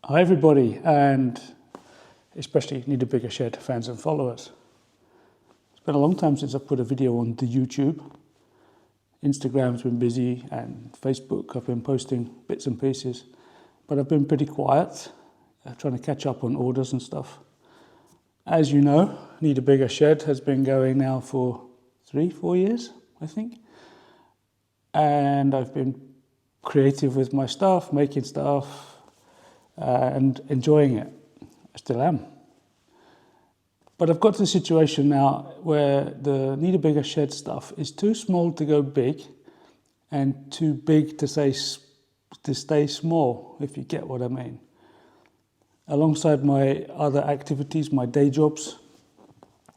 Hi everybody, and especially Needabiggershed fans and followers. It's been a long time since I've put a video on the YouTube. Instagram's been busy and Facebook I've been posting bits and pieces, but I've been pretty quiet, trying to catch up on orders and stuff. As you know, Needabiggershed has been going now for 3-4 years, I think. And I've been creative with my stuff, making stuff, and enjoying it. I still am. But I've got to the situation now where the Needabiggershed stuff is too small to go big and too big to stay small, if you get what I mean. Alongside my other activities, my day jobs,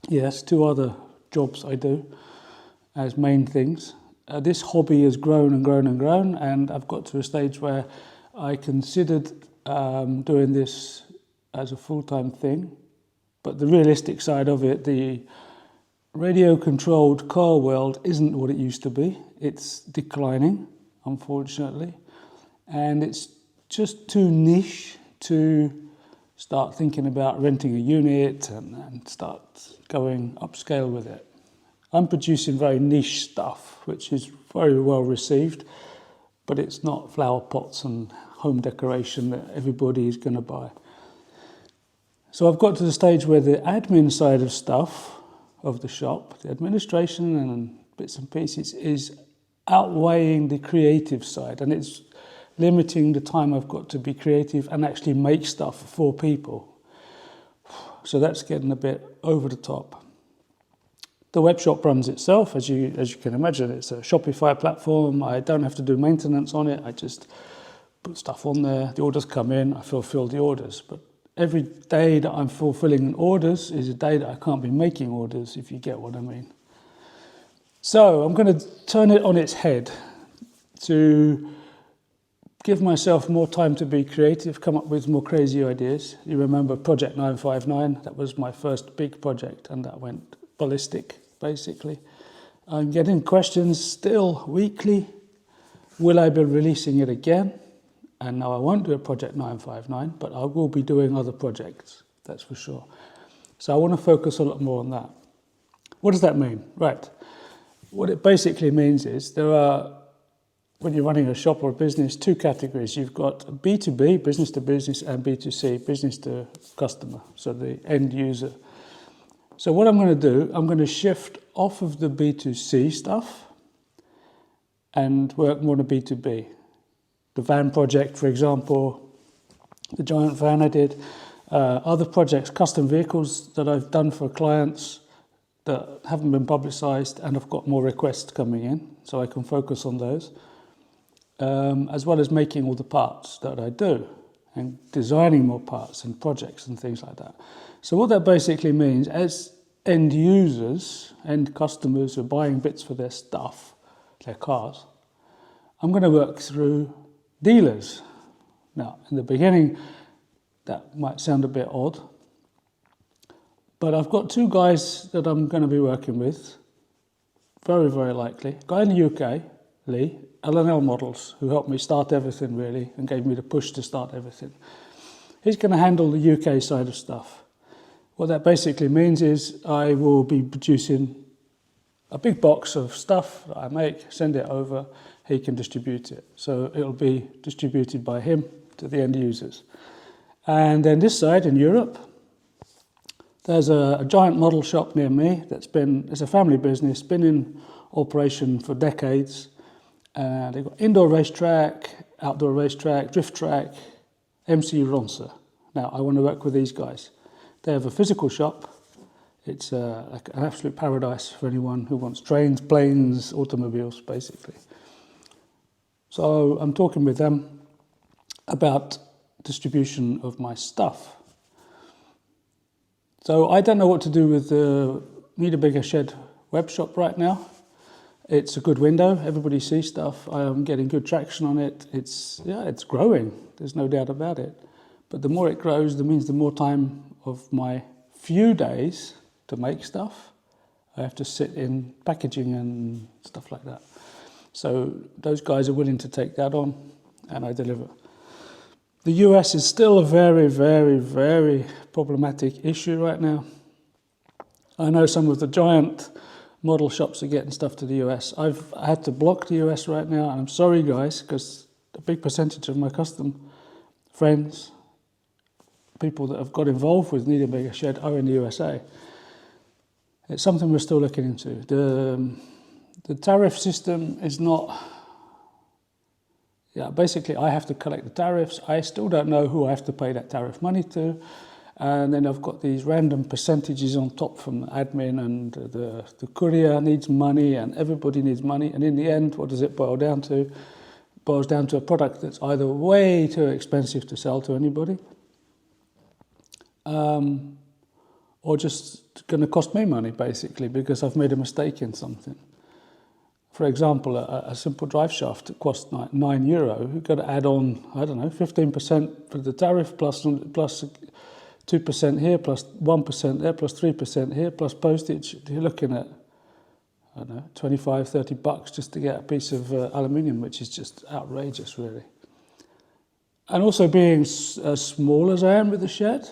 yes, 2 other jobs I do as main things. This hobby has grown and grown and grown, and I've got to a stage where I considered doing this as a full-time thing. But the realistic side of it, the radio-controlled car world isn't what it used to be. It's declining, unfortunately. And it's just too niche to start thinking about renting a unit and start going upscale with it. I'm producing very niche stuff, which is very well received, but it's not flower pots and home decoration that everybody is going to buy. So I've got to the stage where the admin side of stuff, of the shop, the administration and bits and pieces, is outweighing the creative side, and it's limiting the time I've got to be creative and actually make stuff for people. So that's getting a bit over the top. The web shop runs itself, as you can imagine. It's a Shopify platform. I don't have to do maintenance on it. I just put stuff on there. The orders come in. I fulfill the orders. But every day that I'm fulfilling orders is a day that I can't be making orders, if you get what I mean. So I'm going to turn it on its head to give myself more time to be creative, come up with more crazy ideas. You remember Project 959? That was my first big project, and that went ballistic, basically. I'm getting questions still weekly. Will I be releasing it again? And now I won't do a Project 959, but I will be doing other projects, that's for sure. So I want to focus a lot more on that. What does that mean? Right. What it basically means is there are, when you're running a shop or a business, 2 categories. You've got B2B, business to business, and B2C, business to customer, so the end user. So what I'm going to do, I'm going to shift off of the B2C stuff and work more on the B2B. The van project, for example, the giant van I did, other projects, custom vehicles that I've done for clients that haven't been publicised, and I've got more requests coming in, so I can focus on those, as well as making all the parts that I do and designing more parts and projects and things like that. So what that basically means, as end users, end customers who are buying bits for their stuff, their cars, I'm going to work through dealers. Now, in the beginning, that might sound a bit odd, but I've got 2 guys that I'm going to be working with, very, very likely. A guy in the UK, Lee, L&L Models, who helped me start everything, really, and gave me the push to start everything. He's going to handle the UK side of stuff. What that basically means is I will be producing a big box of stuff that I make, send it over, he can distribute it. So it'll be distributed by him to the end users. And then this side in Europe, there's a giant model shop near me it's a family business, been in operation for decades. They've got indoor racetrack, outdoor racetrack, drift track, MC Ronce. Now I want to work with these guys. They have a physical shop. It's like an absolute paradise for anyone who wants trains, planes, automobiles, basically. So I'm talking with them about distribution of my stuff. So I don't know what to do with the Needabiggershed web shop right now. It's a good window. Everybody sees stuff. I am getting good traction on it. It's growing. There's no doubt about it. But the more it grows, that means the more time of my few days to make stuff I have to sit in packaging and stuff like that. So those guys are willing to take that on, and I deliver. The US is still a very, very, very problematic issue right now. I know some of the giant model shops are getting stuff to the US. I've had to block the US right now, and I'm sorry guys, because a big percentage of my custom friends, people that have got involved with Needabiggershed are in the USA. It's something we're still looking into. The tariff system is not... basically I have to collect the tariffs. I still don't know who I have to pay that tariff money to. And then I've got these random percentages on top from the admin, and the courier needs money, and everybody needs money. And in the end, what does it boil down to? It boils down to a product that's either way too expensive to sell to anybody, or just going to cost me money, basically, because I've made a mistake in something. For example, a simple drive shaft that costs €9. You've got to add on, I don't know, 15% for the tariff, plus 2% here, plus 1% there, plus 3% here, plus postage. You're looking at, I don't know, $25, $30 just to get a piece of aluminium, which is just outrageous, really. And also, being as small as I am with the shed,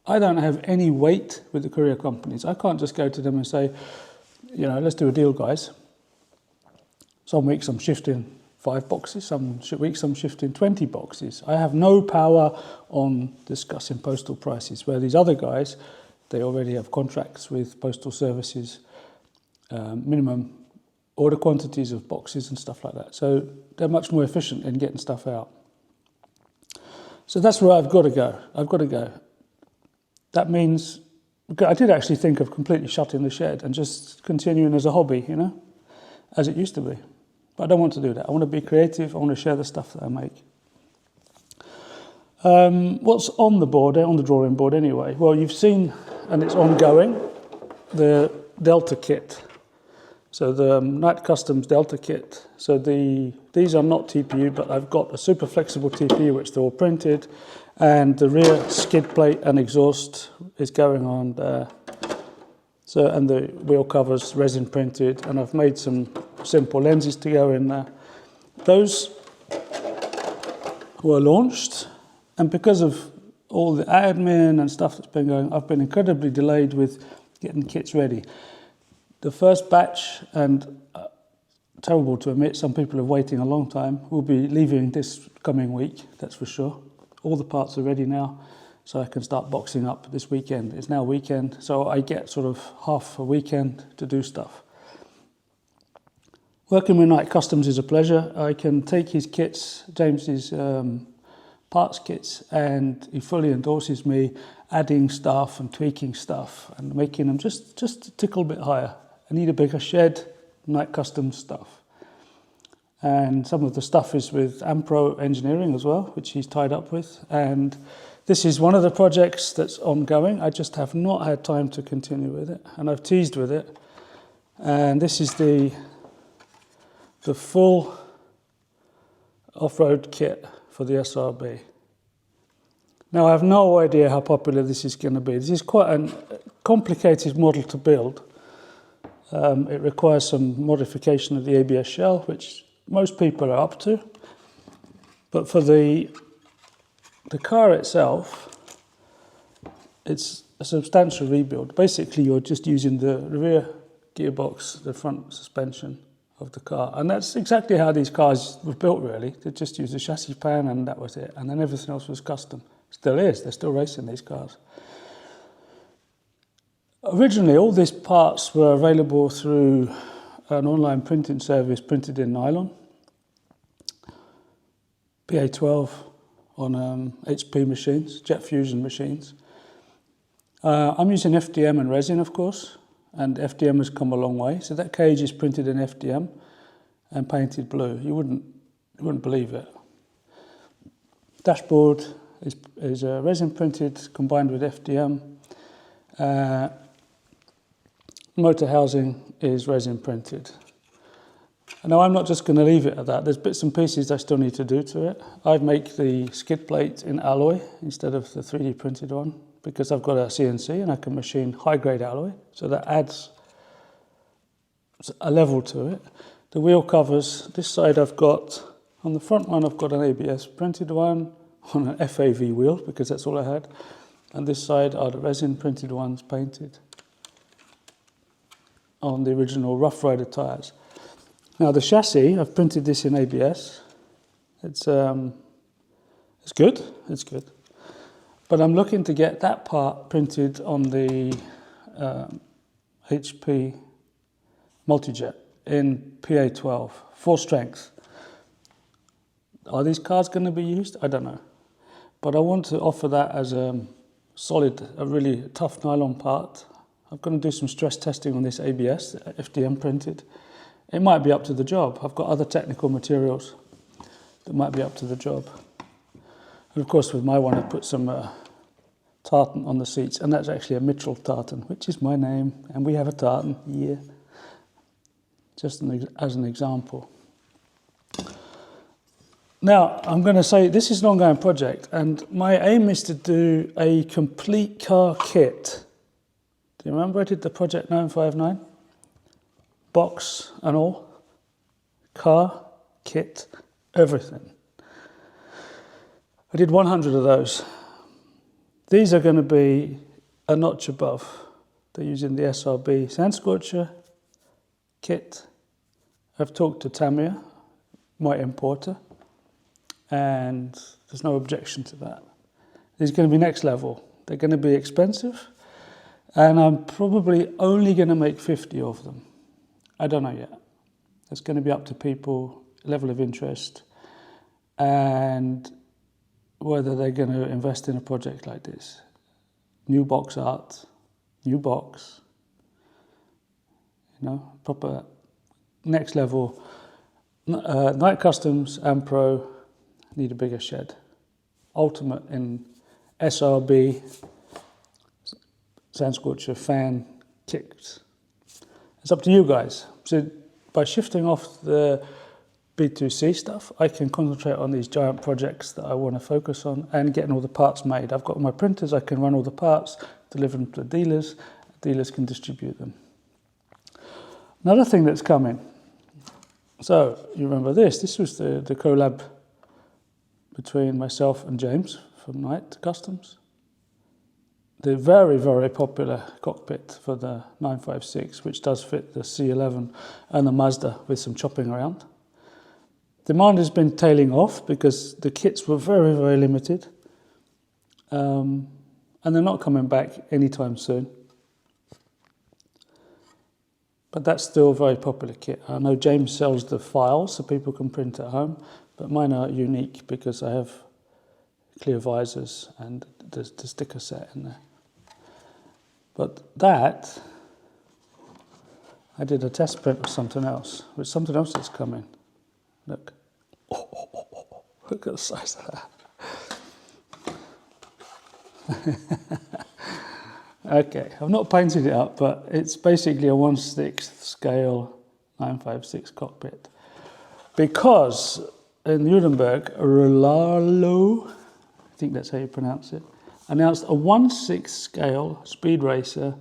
I don't have any weight with the courier companies. I can't just go to them and say, let's do a deal, guys. Some weeks I'm shifting 5 boxes, some weeks I'm shifting 20 boxes. I have no power on discussing postal prices, where these other guys, they already have contracts with postal services, minimum order quantities of boxes and stuff like that. So they're much more efficient in getting stuff out. So that's where I've got to go. I've got to go. That means, I did actually think of completely shutting the shed and just continuing as a hobby, as it used to be. But I don't want to do that. I want to be creative. I want to share the stuff that I make. What's on the board, on the drawing board anyway? Well, you've seen, and it's ongoing, the Delta kit. So the Night Customs Delta kit. So these are not TPU, but I've got a super flexible TPU, which they're all printed, and the rear skid plate and exhaust is going on there. So, and the wheel covers resin printed, and I've made some simple lenses to go in there. Those were launched, and because of all the admin and stuff that's been going, I've been incredibly delayed with getting kits ready. The first batch, and terrible to admit, some people are waiting a long time, will be leaving this coming week, that's for sure. All the parts are ready now, so I can start boxing up this weekend. It's now weekend, so I get sort of half a weekend to do stuff. Working with Night Customs is a pleasure. I can take his kits, James's parts kits, and he fully endorses me adding stuff and tweaking stuff and making them just a tickle bit higher. I need a bigger shed, Night Customs stuff. And some of the stuff is with Ampro Engineering as well, which he's tied up with. And this is one of the projects that's ongoing. I just have not had time to continue with it, and I've teased with it. And this is the full off-road kit for the SRB. Now, I have no idea how popular this is going to be. This is quite a complicated model to build. It requires some modification of the ABS shell, which most people are up to. But for the car itself, it's a substantial rebuild. Basically, you're just using the rear gearbox, the front suspension of the car. And that's exactly how these cars were built, really. They just used a chassis pan, and that was it. And then everything else was custom. Still is. They're still racing these cars. Originally, all these parts were available through an online printing service, printed in nylon. PA12 on HP machines, jet fusion machines. I'm using FDM and resin, of course, and FDM has come a long way. So that cage is printed in FDM and painted blue. You wouldn't believe it. Dashboard is resin printed combined with FDM. Motor housing is resin printed. Now, I'm not just going to leave it at that. There's bits and pieces I still need to do to it. I make the skid plate in alloy instead of the 3D printed one, because I've got a CNC and I can machine high-grade alloy, so that adds a level to it. The wheel covers, this side I've got, on the front one I've got an ABS printed one, on an FAV wheel because that's all I had. And this side are the resin printed ones painted on the original Rough Rider tyres. Now the chassis, I've printed this in ABS. It's good, it's good. But I'm looking to get that part printed on the HP Multijet in PA12, full strength. Are these cars going to be used? I don't know. But I want to offer that as a solid, a really tough nylon part. I'm going to do some stress testing on this ABS, FDM printed. It might be up to the job. I've got other technical materials that might be up to the job. And of course with my one I put some tartan on the seats, and that's actually a Mitchell tartan, which is my name, and we have a tartan here, just as an example. Now, I'm going to say this is an ongoing project, and my aim is to do a complete car kit. Do you remember I did the Project 959? Box and all. Car, kit, everything. I did 100 of those. These are going to be a notch above. They're using the SRB sand scorcher kit. I've talked to Tamia, my importer, and there's no objection to that. These are going to be next level. They're going to be expensive, and I'm probably only going to make 50 of them. I don't know yet. It's going to be up to people, level of interest, and whether they're going to invest in a project like this. New box art, new box, you know, proper next level, Night Customs and Pro, Needabiggershed. Ultimate in SRB, sand scorcher, fan, kicks. It's up to you guys. So by shifting off the B2C stuff, I can concentrate on these giant projects that I want to focus on and getting all the parts made. I've got my printers, I can run all the parts, deliver them to the dealers can distribute them. Another thing that's coming, so you remember this was the collab between myself and James from Night Customs. The very, very popular cockpit for the 956, which does fit the C11 and the Mazda with some chopping around. Demand has been tailing off because the kits were very, very limited. And they're not coming back anytime soon. But that's still a very popular kit. I know James sells the files so people can print at home, but mine are unique because I have clear visors and the sticker set in there. But that, I did a test print of something else, with something else that's coming. Look. Look at the size of that. Okay, I've not painted it up, but it's basically a 1/6 scale 956 cockpit. Because in Nuremberg, Rolalo, I think that's how you pronounce it, announced a 1/6 scale speed racer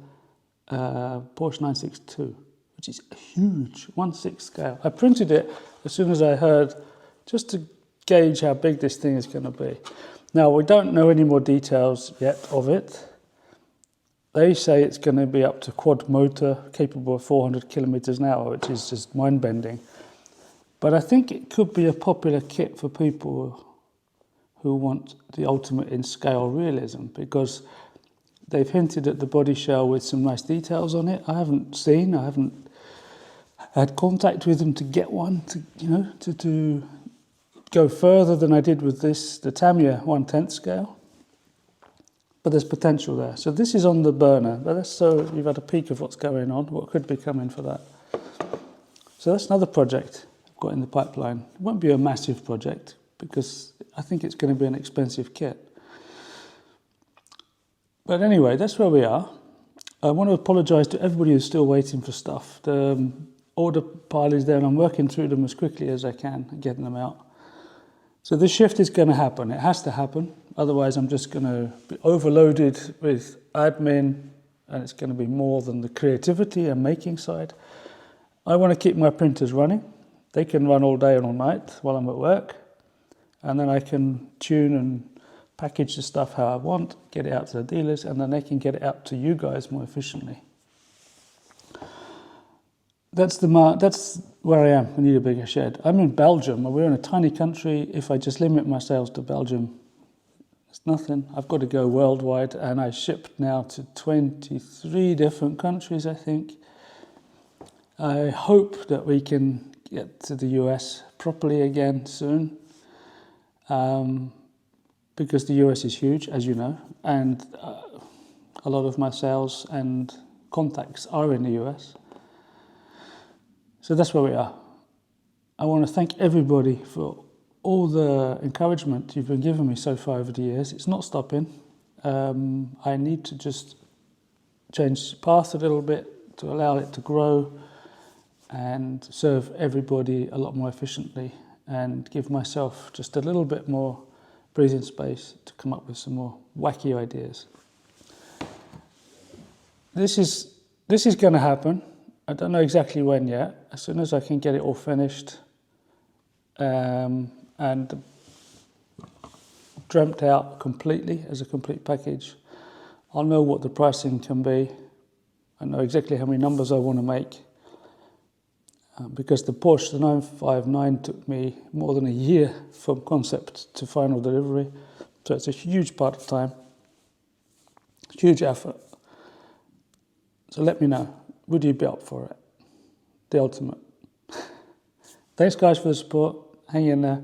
Porsche 962, which is a huge 1/6 scale. I printed it as soon as I heard, just to gauge how big this thing is going to be. Now, we don't know any more details yet of it. They say it's going to be up to quad motor, capable of 400 kilometers an hour, which is just mind-bending. But I think it could be a popular kit for people who want the ultimate in scale realism, because they've hinted at the body shell with some nice details on it. I haven't had contact with them to get one, to go further than I did with this, the Tamiya 1/10 scale. But there's potential there. So this is on the burner. But that's so you've had a peek of what's going on, what could be coming for that. So that's another project I've got in the pipeline. It won't be a massive project because I think it's going to be an expensive kit. But anyway, that's where we are. I want to apologise to everybody who's still waiting for stuff. The order pile is there and I'm working through them as quickly as I can and getting them out. So this shift is going to happen. It has to happen. Otherwise, I'm just going to be overloaded with admin and it's going to be more than the creativity and making side. I want to keep my printers running. They can run all day and all night while I'm at work. and then I can tune and package the stuff how I want, get it out to the dealers, and then they can get it out to you guys more efficiently. That's where I am, I need a bigger shed. I'm in Belgium, and we're in a tiny country. If I just limit my sales to Belgium, it's nothing. I've got to go worldwide, and I shipped now to 23 different countries, I think. I hope that we can get to the US properly again soon, because the US is huge, as you know, and a lot of my sales and contacts are in the US. So that's where we are. I want to thank everybody for all the encouragement you've been giving me so far over the years. It's not stopping. I need to just change the path a little bit to allow it to grow and serve everybody a lot more efficiently, and give myself just a little bit more breathing space to come up with some more wacky ideas. This is going to happen. I don't know exactly when yet. As soon as I can get it all finished and dreamt out completely as a complete package, I'll know what the pricing can be. I know exactly how many numbers I want to make. Because the Porsche, the 959, took me more than a year from concept to final delivery. So it's a huge part of time, huge effort. So let me know, would you be up for it? The ultimate. Thanks guys for the support, hang in there,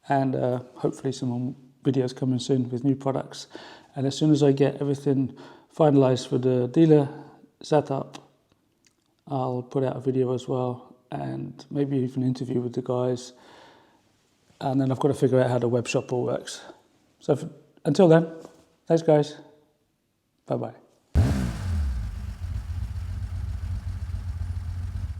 and hopefully some more videos coming soon with new products. And as soon as I get everything finalized for the dealer setup, I'll put out a video as well, and maybe even an interview with the guys. And then I've got to figure out how the web shop all works. So until then, thanks guys. Bye-bye.